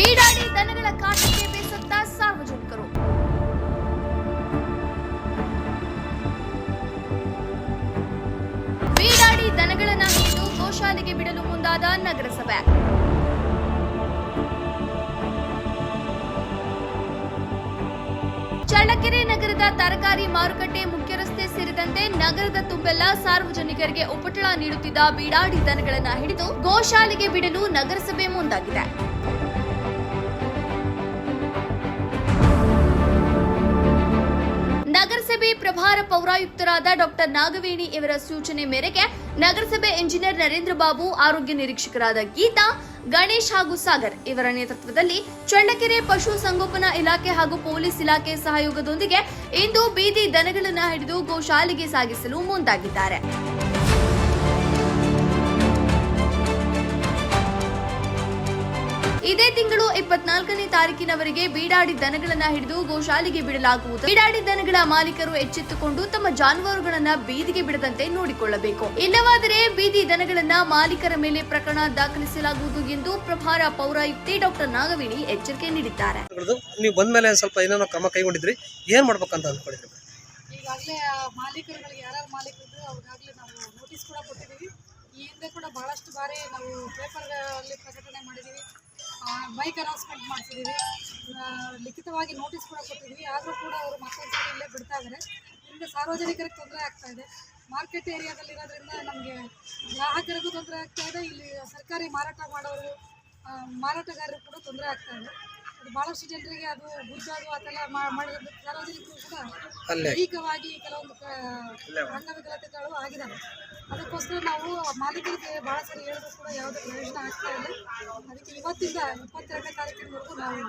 ಬೀಡಾಡಿ ದನಗಳ ಕಾಟಕ್ಕೆ ಬೇಸತ್ತ ಸಾರ್ವಜನಿಕರು. ಬೀಡಾಡಿ ದನಗಳನ್ನ ಹಿಡಿದು ಗೋಶಾಲೆಗೆ ಬಿಡಲು ಮುಂದಾದ ನಗರಸಭೆ. ಚಳ್ಳಕೆರೆ ನಗರದ ತರಕಾರಿ ಮಾರುಕಟ್ಟೆ ಮುಖ್ಯ ರಸ್ತೆ ಸೇರಿದಂತೆ ನಗರದ ತುಂಬೆಲ್ಲ ಸಾರ್ವಜನಿಕರಿಗೆ ಉಪಟಳ ನೀಡುತ್ತಿದ್ದ ಬೀಡಾಡಿ ದನಗಳನ್ನು ಹಿಡಿದು ಗೋಶಾಲೆಗೆ ಬಿಡಲು ನಗರಸಭೆ ಮುಂದಾಗಿದೆ. ನಗರಸಭೆ ಪ್ರಭಾರ ಪೌರಾಯುಕ್ತರಾದ ಡಾಕ್ಟರ್ ನಾಗವೇಣಿ ಇವರ ಸೂಚನೆ ಮೇರೆಗೆ ನಗರಸಭೆ ಇಂಜಿನಿಯರ್ ನರೇಂದ್ರ ಬಾಬು, ಆರೋಗ್ಯ ನಿರೀಕ್ಷಕರಾದ ಗೀತಾ, ಗಣೇಶ್ ಹಾಗೂ ಸಾಗರ್ ಇವರ ನೇತೃತ್ವದಲ್ಲಿ ಚಳ್ಳಕೆರೆ ಪಶು ಸಂಗೋಪನಾ ಇಲಾಖೆ ಹಾಗೂ ಪೊಲೀಸ್ ಇಲಾಖೆ ಸಹಯೋಗದೊಂದಿಗೆ ಇಂದು ಬೀದಿ ದನಗಳನ್ನು ಹಿಡಿದು ಗೋಶಾಲೆಗೆ ಸಾಗಿಸಲು ಮುಂದಾಗಿದ್ದಾರೆ. ಇದೇ ತಿಂಗಳು 24ನೇ ತಾರೀಕಿನವರೆಗೆ ಬೀಡಾಡಿ ದನಗಳನ್ನ ಹಿಡಿದು ಗೋಶಾಲೆಗೆ ಬಿಡಲಾಗುವುದು. ಬೀಡಾಡಿ ದನಗಳ ಮಾಲೀಕರು ಎಚ್ಚೆತ್ತುಕೊಂಡು ತಮ್ಮ ಜಾನುವಾರುಗಳನ್ನ ಬೀದಿಗೆ ಬಿಡದಂತೆ ನೋಡಿಕೊಳ್ಳಬೇಕು. ಇಲ್ಲವಾದರೆ ಬೀದಿ ದನಗಳನ್ನ ಮಾಲೀಕರ ಮೇಲೆ ಪ್ರಕರಣ ದಾಖಲಿಸಲಾಗುವುದು ಎಂದು ಪ್ರಭಾರ ಪೌರಾಯುಕ್ತೆ ಡಾಕ್ಟರ್ ನಾಗವೇಣಿ ಎಚ್ಚರಿಕೆ ನೀಡಿದ್ದಾರೆ. ನೀವು ಬಂದ ಮೇಲೆ ಸ್ವಲ್ಪ ಏನೇನೋ ಕ್ರಮ ಕೈಗೊಂಡಿದ್ರಿ, ಏನ್ ಮಾಡ್ಬೇಕಂತ ಅಂದ್ಕೊಂಡಿದ್ರಿ? ಈಗಾಗಲೇ ಮಾಲೀಕರುಗಳಿಗೆ ಯಾರ್ಯಾರು ಮಾಲೀಕರು ಅವ್ರಿಗಾಗಲೇ ನಾವು ನೋಟಿಸ್ ಕೂಡ ಕೊಟ್ಟಿದ್ದೀವಿ. ಈ ಹಿಂದೆ ಕೂಡ ಬಹಳಷ್ಟು ಬಾರಿ ನಾವು ಪೇಪರ್ಗಳಲ್ಲಿ ಪ್ರಕಟಣೆ ಮಾಡಿದ್ದೀವಿ, ಬೈಕ್ ಅನೌನ್ಸ್ಮೆಂಟ್ ಮಾಡಿಸಿದ್ದೀವಿ, ಲಿಖಿತವಾಗಿ ನೋಟಿಸ್ ಕೂಡ ಕೊಟ್ಟಿದ್ದೀವಿ. ಆದರೂ ಕೂಡ ಅವರು ಮತ್ತೊಂದು ಇಲ್ಲೇ ಬಿಡ್ತಾ ಇದ್ದಾರೆ. ಇದರಿಂದ ಸಾರ್ವಜನಿಕರಿಗೆ ತೊಂದರೆ ಆಗ್ತಾ ಇದೆ. ಮಾರ್ಕೆಟ್ ಏರಿಯಾದಲ್ಲಿರೋದ್ರಿಂದ ನಮಗೆ ಗ್ರಾಹಕರಿಗೂ ತೊಂದರೆ ಆಗ್ತಾ ಇದೆ, ಇಲ್ಲಿ ಸರ್ಕಾರಿ ಮಾರಾಟ ಮಾಡೋರು ಮಾರಾಟಗಾರರು ಕೂಡ ತೊಂದರೆ ಆಗ್ತಾ ಇದೆ. ಅದು ಭಾಳಷ್ಟು ಜನರಿಗೆ ಅದು ಗುಜ್ಜಾದು ಅದೆಲ್ಲ ಮಾಡಿರೋದು ಸಾರ್ವಜನಿಕರು ಕೂಡ ದೈಹಿಕವಾಗಿ ಕೆಲವೊಂದು ಅಂಗವಿಕಲತೆಗಳು ಆಗಿದ್ದಾವೆ. ಅದಕ್ಕೋಸ್ಕರ ನಾವು ಮಾಲೀಕರಿಗೆ ಭಾಳ ಸರಿ ಹೇಳಿದ್ರು ಕೂಡ ಯಾವುದೇ ಪ್ರಯೋಜನ ಆಗ್ತಾ ಇಲ್ಲ. ಅದಕ್ಕೆ ಇವತ್ತಿಂದ 22ನೇ ತಾರೀಕಿನವರೆಗೂ ನಾವು